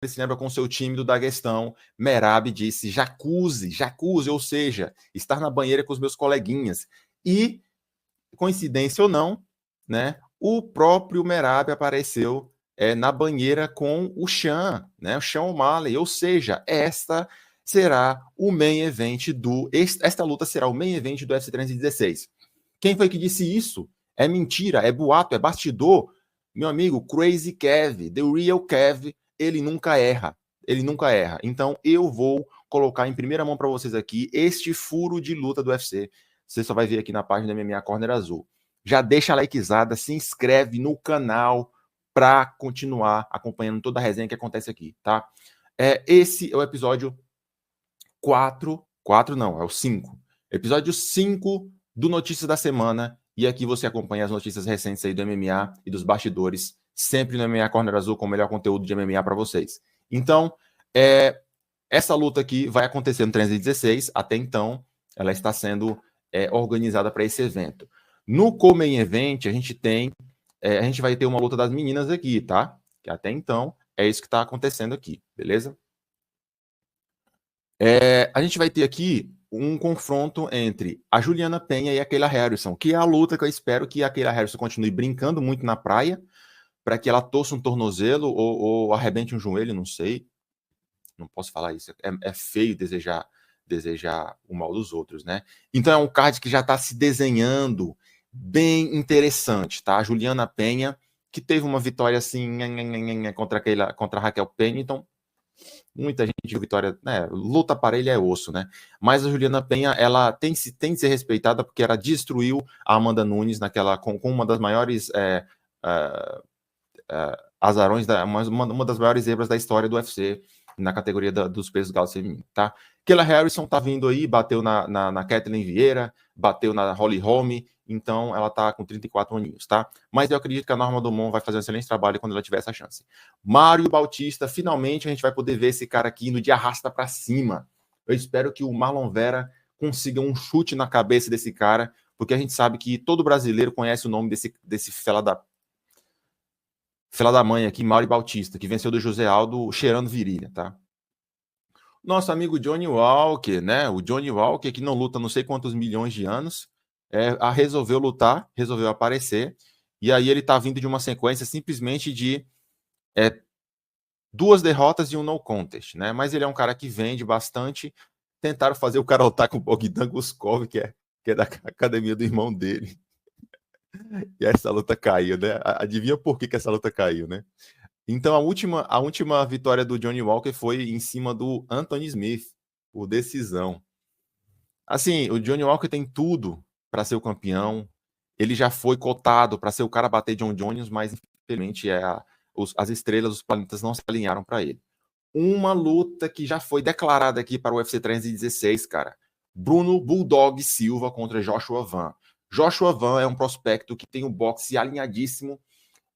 se lembra com seu time do Daguestão, Merab disse jacuzzi, ou seja, estar na banheira com os meus coleguinhas. E, coincidência ou não, né, o próprio Merab apareceu na banheira com o Sean, né, o Sean O'Malley, ou seja, esta luta será o main event do UFC 316. Quem foi que disse isso? É mentira, é boato, é bastidor. Meu amigo, Crazy Kev, The Real Kev, ele nunca erra. Ele nunca erra. Então, eu vou colocar em primeira mão para vocês aqui este furo de luta do UFC. Você só vai ver aqui na página da MMA Corner Azul. Já deixa a likezada, se inscreve no canal para continuar acompanhando toda a resenha que acontece aqui, tá? Esse é o episódio 4. 4 não, é o 5. Episódio 5 do Notícias da Semana. E aqui você acompanha as notícias recentes aí do MMA e dos bastidores, sempre no MMA Corner Azul, com o melhor conteúdo de MMA para vocês. Então, essa luta aqui vai acontecer no 316. Até então, ela está sendo organizada para esse evento. No Co-Main Event, a gente vai ter uma luta das meninas aqui, tá? Que até então é isso que está acontecendo aqui, beleza? A gente vai ter aqui um confronto entre a Juliana Penha e a Kayla Harrison, que é a luta que eu espero que a Kayla Harrison continue brincando muito na praia, para que ela torça um tornozelo ou arrebente um joelho, não sei. Não posso falar isso. É feio desejar o mal dos outros, né? Então é um card que já está se desenhando bem interessante, tá? A Juliana Penha, que teve uma vitória assim contra a Raquel Pennington. Muita gente viu vitória, né? Luta parelha é osso, né? Mas a Juliana Penha, ela tem de ser respeitada porque ela destruiu a Amanda Nunes com uma das maiores azarões, uma das maiores zebras da história do UFC na categoria dos pesos galos femininos, tá? Kayla Harrison tá vindo aí, bateu na Kathleen Vieira, bateu na Holly Holm, então ela tá com 34 aninhos, tá? Mas eu acredito que a Norma Dumont vai fazer um excelente trabalho quando ela tiver essa chance. Mário Bautista, finalmente a gente vai poder ver esse cara aqui indo de arrasta para cima. Eu espero que o Marlon Vera consiga um chute na cabeça desse cara, porque a gente sabe que todo brasileiro conhece o nome desse fela da mãe aqui, Mário Bautista, que venceu do José Aldo cheirando virilha, tá? Nosso amigo Johnny Walker, né? O Johnny Walker, que não luta não sei quantos milhões de anos, resolveu lutar, resolveu aparecer, e aí ele tá vindo de uma sequência simplesmente de 2 derrotas e um no contest, né? Mas ele é um cara que vende bastante. Tentaram fazer o cara lutar com o Bogdan Guskov, que é da academia do irmão dele. E essa luta caiu, né? Adivinha por que essa luta caiu, né? Então, a última vitória do Johnny Walker foi em cima do Anthony Smith, por decisão. Assim, o Johnny Walker tem tudo para ser o campeão. Ele já foi cotado para ser o cara a bater John Jones, mas infelizmente as estrelas, os planetas não se alinharam para ele. Uma luta que já foi declarada aqui para o UFC 316, cara. Bruno Bulldog Silva contra Joshua Van. Joshua Van é um prospecto que tem o boxe alinhadíssimo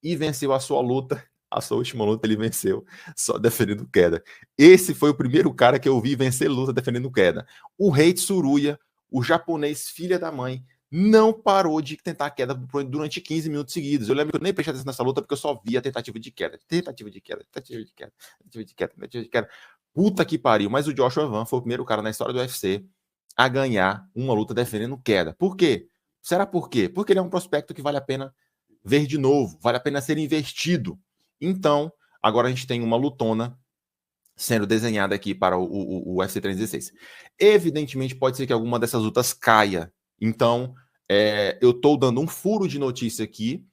e venceu a sua luta. A sua última luta ele venceu só defendendo queda. Esse foi o primeiro cara que eu vi vencer luta defendendo queda. O Rei Tsuruya, o japonês filha da mãe, não parou de tentar queda durante 15 minutos seguidos. Eu lembro que eu nem prestei atenção nessa luta porque eu só via tentativa de queda. Puta que pariu. Mas o Joshua Van foi o primeiro cara na história do UFC a ganhar uma luta defendendo queda. Por quê? Será por quê? Porque ele é um prospecto que vale a pena ver de novo, vale a pena ser investido. Então, agora a gente tem uma lutona sendo desenhada aqui para o UFC 316. Evidentemente, pode ser que alguma dessas lutas caia. Então, eu estou dando um furo de notícia aqui,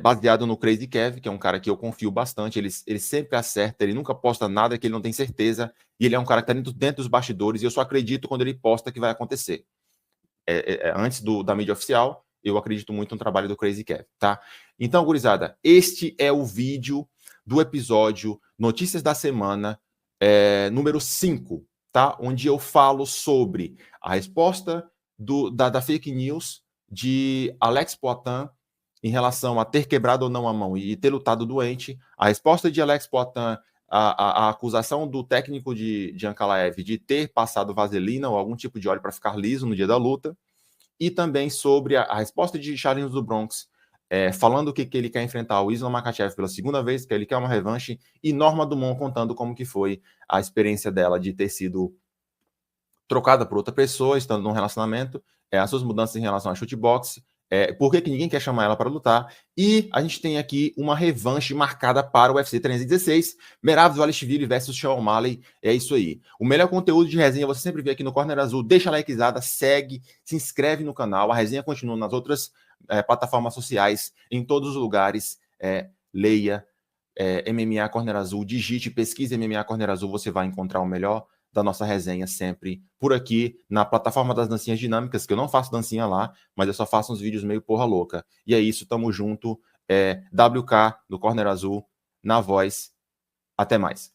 baseado no Crazy Kev, que é um cara que eu confio bastante. Ele sempre acerta, ele nunca posta nada que ele não tem certeza. E ele é um cara que está dentro dos bastidores, e eu só acredito quando ele posta que vai acontecer. Antes da mídia oficial, eu acredito muito no trabalho do Crazy Kev, tá? Então, gurizada, este é o vídeo do episódio Notícias da Semana, número 5, tá? Onde eu falo sobre a resposta da fake news de Alex Poitin em relação a ter quebrado ou não a mão e ter lutado doente, a resposta de Alex Poitin a acusação do técnico de Ankalaev de ter passado vaselina ou algum tipo de óleo para ficar liso no dia da luta, e também sobre a resposta de Charlinhos do Bronx falando que ele quer enfrentar o Islam Makhachev pela segunda vez, que ele quer uma revanche, e Norma Dumont contando como que foi a experiência dela de ter sido trocada por outra pessoa, estando num relacionamento, as suas mudanças em relação a chutebox, por que ninguém quer chamar ela para lutar, e a gente tem aqui uma revanche marcada para o UFC 316, Merab Dvalishvili versus Sean O'Malley, é isso aí. O melhor conteúdo de resenha você sempre vê aqui no Corner Azul, deixa a likezada, segue, se inscreve no canal, a resenha continua nas outras plataformas sociais, em todos os lugares, leia MMA Corner Azul, digite, pesquise MMA Corner Azul, você vai encontrar o melhor da nossa resenha sempre por aqui na plataforma das dancinhas dinâmicas, que eu não faço dancinha lá, mas eu só faço uns vídeos meio porra louca. E é isso, tamo junto. WK do Corner Azul, na voz. Até mais.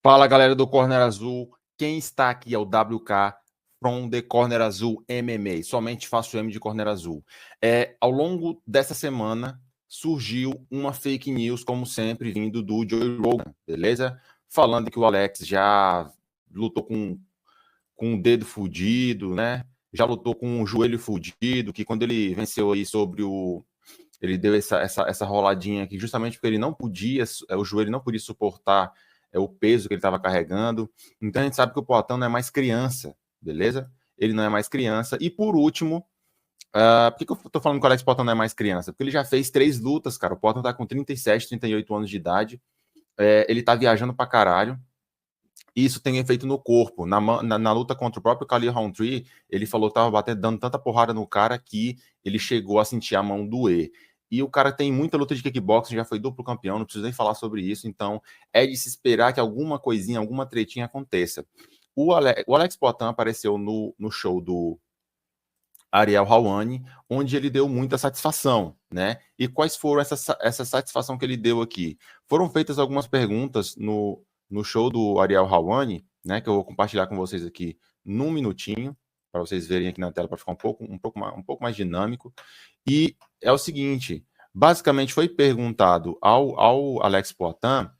Fala, galera do Corner Azul. Quem está aqui é o WK from the Corner Azul MMA. Somente faço M de Corner Azul. Ao longo dessa semana, surgiu uma fake news, como sempre, vindo do Joe Rogan, beleza? Falando que o Alex já lutou com o dedo fudido, né? Já lutou com o joelho fudido, que quando ele venceu aí sobre o... Ele deu essa roladinha aqui, justamente porque ele não podia, o joelho não podia suportar o peso que ele estava carregando. Então a gente sabe que o Poatan não é mais criança, beleza? Ele não é mais criança. E por último, por que eu tô falando que o Alex Poatan não é mais criança? Porque ele já fez 3 lutas, cara. O Poatan tá com 37, 38 anos de idade. Ele tá viajando pra caralho. Isso tem efeito no corpo. Na luta contra o próprio Khalil Rountree, ele falou que tava dando tanta porrada no cara que ele chegou a sentir a mão doer. E o cara tem muita luta de kickboxing, já foi duplo campeão, não preciso nem falar sobre isso. Então, é de se esperar que alguma coisinha, alguma tretinha aconteça. O Alex Poatan apareceu no show do Ariel Helwani, onde ele deu muita satisfação, né? E quais foram essa satisfação que ele deu aqui? Foram feitas algumas perguntas no show do Ariel Helwani, né? Que eu vou compartilhar com vocês aqui num minutinho, para vocês verem aqui na tela, para ficar um pouco mais dinâmico. E é o seguinte, basicamente foi perguntado ao Alex Poatan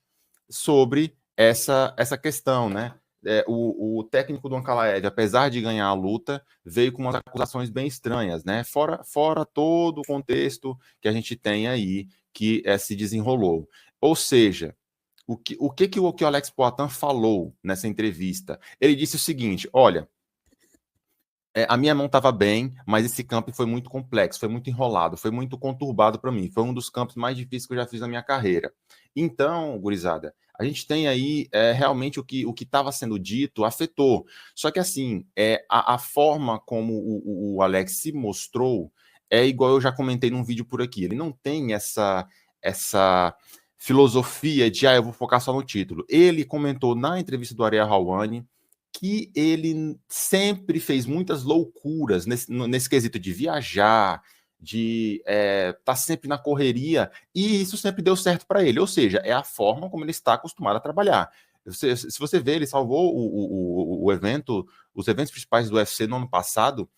sobre essa questão, né? O técnico do Ankalaev, apesar de ganhar a luta, veio com umas acusações bem estranhas, né? Fora todo o contexto que a gente tem aí, que se desenrolou. Ou seja, o que o Alex Poatan falou nessa entrevista? Ele disse o seguinte, olha, a minha mão estava bem, mas esse campo foi muito complexo, foi muito enrolado, foi muito conturbado para mim. Foi um dos campos mais difíceis que eu já fiz na minha carreira. Então, gurizada, a gente tem aí realmente o que estava sendo dito afetou. Só que assim, a forma como o Alex se mostrou é igual eu já comentei num vídeo por aqui. Ele não tem essa filosofia de eu vou focar só no título. Ele comentou na entrevista do Ariel Helwani que ele sempre fez muitas loucuras nesse quesito de viajar, de estar sempre na correria, e isso sempre deu certo para ele. Ou seja, é a forma como ele está acostumado a trabalhar. Se você vê, ele salvou o evento, os eventos principais do UFC no ano passado,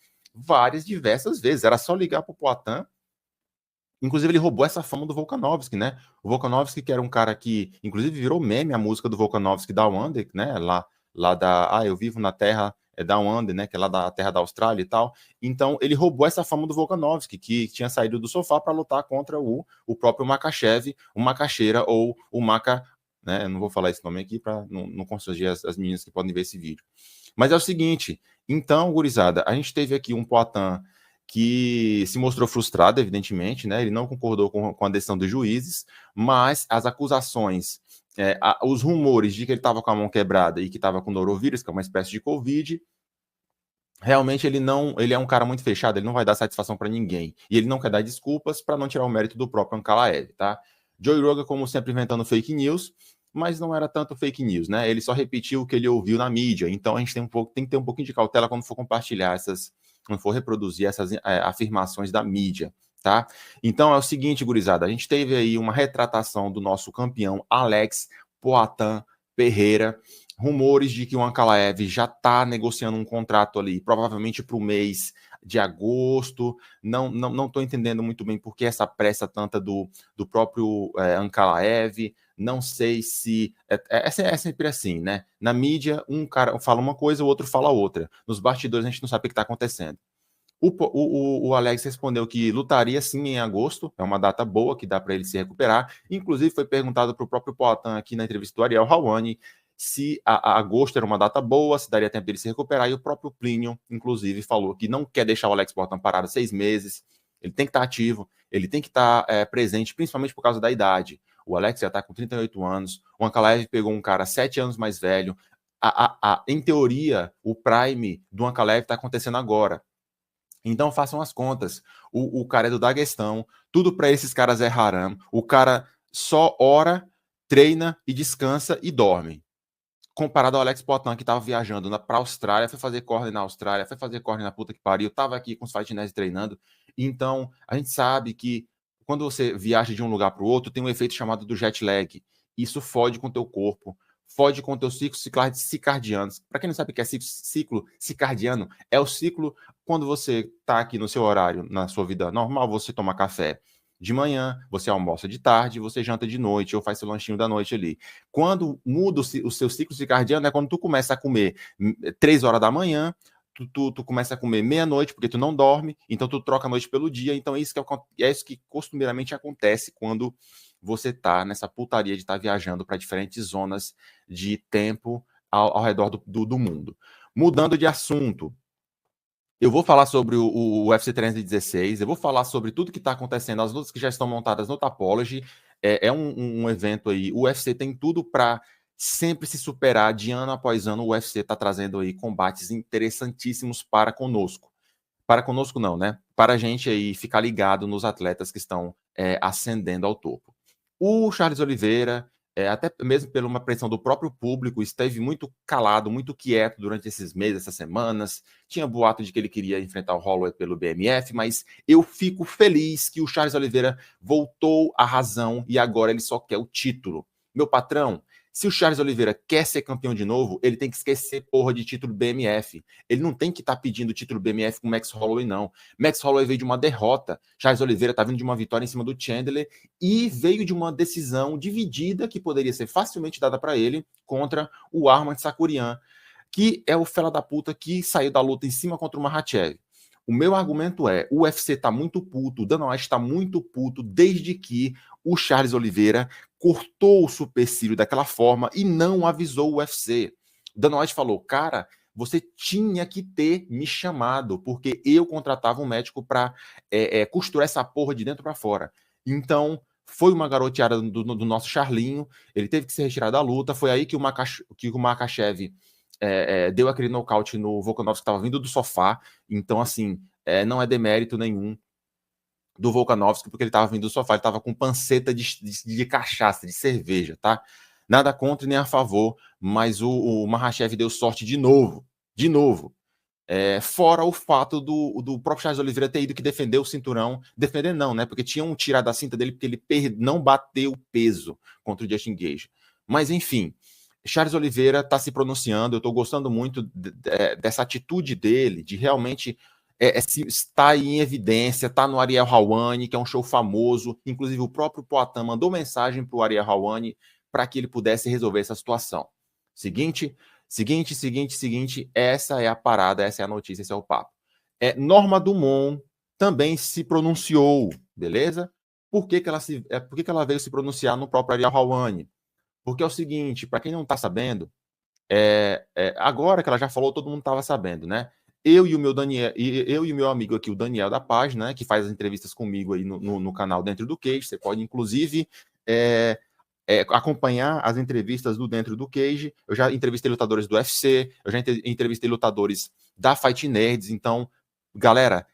diversas vezes. Era só ligar para o Poatan. Inclusive, ele roubou essa fama do Volkanovski, né? O Volkanovski, que era um cara que, inclusive, virou meme a música do Volkanovski, Down Under, né? Lá eu vivo na terra Down Under, né? Que é lá da terra da Austrália e tal. Então, ele roubou essa fama do Volkanovski, que tinha saído do sofá para lutar contra o próprio Makhachev, o Macaxeira ou o Maca, né? Eu não vou falar esse nome aqui para não constranger as meninas que podem ver esse vídeo. Mas é o seguinte, então, gurizada, a gente teve aqui um Poatan que se mostrou frustrado, evidentemente, né? Ele não concordou com a decisão dos juízes, mas as acusações, os rumores de que ele estava com a mão quebrada e que estava com norovírus, que é uma espécie de Covid, realmente ele é um cara muito fechado, ele não vai dar satisfação para ninguém. E ele não quer dar desculpas para não tirar o mérito do próprio Ankalaev, tá? Joe Rogan, como sempre, inventando fake news, mas não era tanto fake news, né? Ele só repetiu o que ele ouviu na mídia. Então a gente tem que ter um pouquinho de cautela quando for compartilhar quando for reproduzir essas afirmações da mídia, tá? Então é o seguinte, gurizada, a gente teve aí uma retratação do nosso campeão Alex Poatan Pereira, rumores de que o Ankalaev já está negociando um contrato ali, provavelmente para o mês de agosto. Não estou entendendo muito bem por que essa pressa tanta do próprio Ankalaev. não sei se... É sempre assim, né? Na mídia, um cara fala uma coisa, o outro fala outra. Nos bastidores, a gente não sabe o que está acontecendo. O Alex respondeu que lutaria sim em agosto, é uma data boa que dá para ele se recuperar. Inclusive, foi perguntado para o próprio Poatan aqui na entrevista do Ariel Helwani se a agosto era uma data boa, se daria tempo dele se recuperar. E o próprio Plínio, inclusive, falou que não quer deixar o Alex Poatan parado 6 meses. Ele tem que estar ativo, ele tem que estar presente, principalmente por causa da idade. O Alex já está com 38 anos, o Ankalaev pegou um cara 7 anos mais velho. Em teoria, o prime do Ankalaev está acontecendo agora. Então façam as contas. O cara é do Daguestão, tudo para esses caras é haram. O cara só ora, treina e descansa e dorme. Comparado ao Alex Poatan, que estava viajando para a Austrália, foi fazer corner na Austrália, foi fazer corner na puta que pariu, estava aqui com os Fight treinando. Então, a gente sabe que quando você viaja de um lugar para o outro, tem um efeito chamado do jet lag. Isso fode com o teu corpo, fode com teus ciclos circadianos. Para quem não sabe o que é ciclo circadiano, é o ciclo quando você está aqui no seu horário, na sua vida normal, você toma café de manhã, você almoça de tarde, você janta de noite ou faz seu lanchinho da noite ali. Quando muda o seu ciclo circadiano é quando tu começa a comer 3 horas da manhã, tu começa a comer meia-noite, porque tu não dorme, então tu troca a noite pelo dia. Então é isso que costumeiramente acontece quando você tá nessa putaria de estar viajando para diferentes zonas de tempo ao redor do mundo. Mudando de assunto, eu vou falar sobre o UFC 316, eu vou falar sobre tudo que está acontecendo, as lutas que já estão montadas no Tapology. É um evento aí, o UFC tem tudo para sempre se superar, de ano após ano. O UFC está trazendo aí combates interessantíssimos para conosco. Para conosco não, né? Para a gente aí ficar ligado nos atletas que estão ascendendo ao topo. O Charles Oliveira, até mesmo por uma pressão do próprio público, esteve muito calado, muito quieto durante esses meses, essas semanas. Tinha boato de que ele queria enfrentar o Holloway pelo BMF, mas eu fico feliz que o Charles Oliveira voltou à razão e agora ele só quer o título. Meu patrão, se o Charles Oliveira quer ser campeão de novo, ele tem que esquecer porra de título BMF. Ele não tem que estar pedindo o título BMF com o Max Holloway, não. Max Holloway veio de uma derrota. Charles Oliveira está vindo de uma vitória em cima do Chandler e veio de uma decisão dividida que poderia ser facilmente dada para ele contra o Arman Tsarukyan, que é o fela da puta que saiu da luta em cima contra o Makhachev. O meu argumento é, o UFC tá muito puto, o Dana White tá muito puto desde que o Charles Oliveira cortou o supercílio daquela forma e não avisou o UFC. O Dana White falou, cara, você tinha que ter me chamado, porque eu contratava um médico para costurar essa porra de dentro para fora. Então, foi uma garoteada do nosso Charlinho, ele teve que se retirar da luta, foi aí que o Makhachev deu aquele nocaute no Volkanovski que estava vindo do sofá. Então, assim, não é demérito nenhum do Volkanovski, porque ele estava vindo do sofá, ele estava com panceta de cachaça, de cerveja, tá? Nada contra nem a favor, mas o Makhachev deu sorte de novo. De novo. Fora o fato do próprio Charles Oliveira ter ido que defender o cinturão. Defender não, né? Porque tinham tirado a cinta dele porque ele não bateu o peso contra o Justin Gage. Mas, enfim, Charles Oliveira está se pronunciando, eu estou gostando muito dessa atitude dele, de realmente estar em evidência, tá no Ariel Helwani, que é um show famoso, inclusive o próprio Poatan mandou mensagem para o Ariel Helwani para que ele pudesse resolver essa situação. Seguinte, essa é a parada, essa é a notícia, esse é o papo. Norma Dumont também se pronunciou, beleza? Por que ela veio se pronunciar no próprio Ariel Helwani? Porque é o seguinte, para quem não está sabendo, agora que ela já falou, todo mundo estava sabendo, né? Eu e o meu amigo aqui, o Daniel da página, né, que faz as entrevistas comigo aí no canal Dentro do Cage, você pode inclusive acompanhar as entrevistas do Dentro do Cage. Eu já entrevistei lutadores do UFC, eu já entrevistei lutadores da Fight Nerds, então, galera,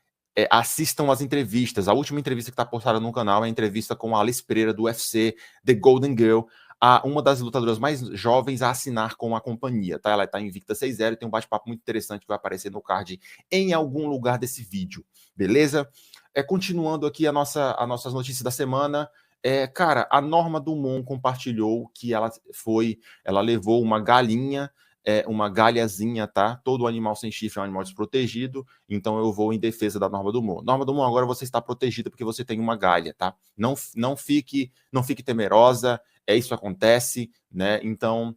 assistam as entrevistas. A última entrevista que está postada no canal é a entrevista com a Alice Pereira do UFC, The Golden Girl, uma das lutadoras mais jovens a assinar com a companhia, tá? Ela está invicta 6-0 e tem um bate-papo muito interessante que vai aparecer no card em algum lugar desse vídeo, beleza? Continuando aqui as nossas notícias da semana, cara, a Norma Dumont compartilhou que ela levou uma galinha, uma galhazinha, tá? Todo animal sem chifre é um animal desprotegido, então eu vou em defesa da Norma Dumont. Norma Dumont, agora você está protegida porque você tem uma galha, tá? Não fique temerosa, isso acontece, né? Então,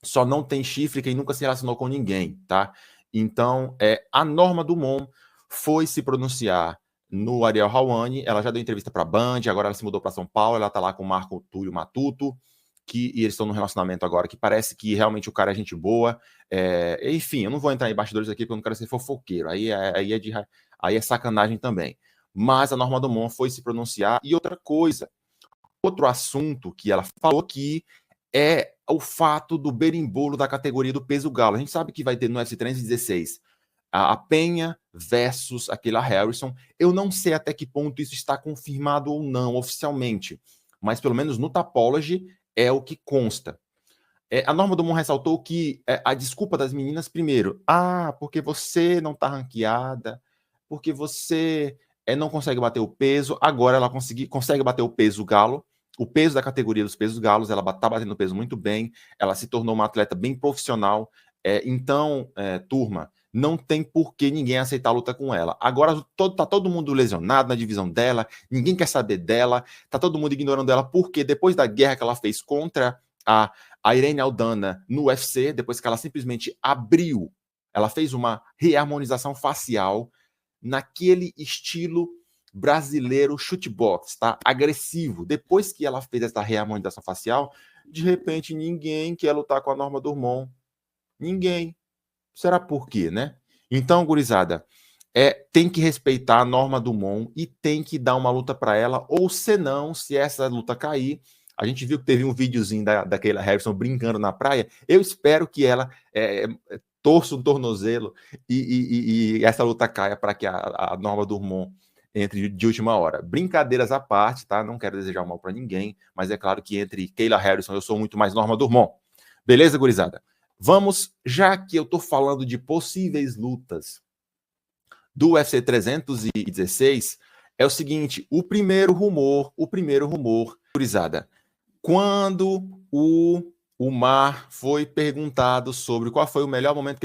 só não tem chifre quem nunca se relacionou com ninguém, tá? Então, a Norma Dumont foi se pronunciar no Ariel Helwani, ela já deu entrevista para a Band, agora ela se mudou para São Paulo, ela tá lá com o Marco Túlio Matuto, e eles estão num relacionamento agora que parece que realmente o cara é gente boa. Enfim, eu não vou entrar em bastidores aqui porque eu não quero ser fofoqueiro, aí é sacanagem também. Mas a Norma Dumont foi se pronunciar. E outra coisa, outro assunto que ela falou aqui é o fato do berimbolo da categoria do peso galo. A gente sabe que vai ter no UFC 316 a Penha versus aquela Harrison. Eu não sei até que ponto isso está confirmado ou não oficialmente, mas pelo menos no Tapology é o que consta. A Norma Dumont ressaltou que a desculpa das meninas, primeiro, porque você não está ranqueada, porque você não consegue bater o peso, agora ela consegue bater o peso galo, o peso da categoria dos pesos galos, ela está batendo o peso muito bem, ela se tornou uma atleta bem profissional, então, turma, não tem por que ninguém aceitar a luta com ela. Agora tá todo mundo lesionado na divisão dela, ninguém quer saber dela, tá todo mundo ignorando ela, porque depois da guerra que ela fez contra a Irene Aldana no UFC, depois que ela simplesmente abriu, ela fez uma reharmonização facial naquele estilo brasileiro shootbox, tá? Agressivo. Depois que ela fez essa reharmonização facial, de repente ninguém quer lutar com a Norma Dumont. Ninguém. Será por quê, né? Então, gurizada, tem que respeitar a Norma Dumont e tem que dar uma luta para ela, ou senão, se essa luta cair, a gente viu que teve um videozinho da Kayla Harrison brincando na praia, eu espero que ela torça um tornozelo e essa luta caia para que a Norma Dumont entre de última hora. Brincadeiras à parte, tá? Não quero desejar mal para ninguém, mas é claro que entre Kayla Harrison eu sou muito mais Norma Dumont. Beleza, gurizada? Vamos, já que eu estou falando de possíveis lutas do UFC 316, é o seguinte, o primeiro rumor, gurizada, quando o Mar foi perguntado sobre qual foi o melhor momento que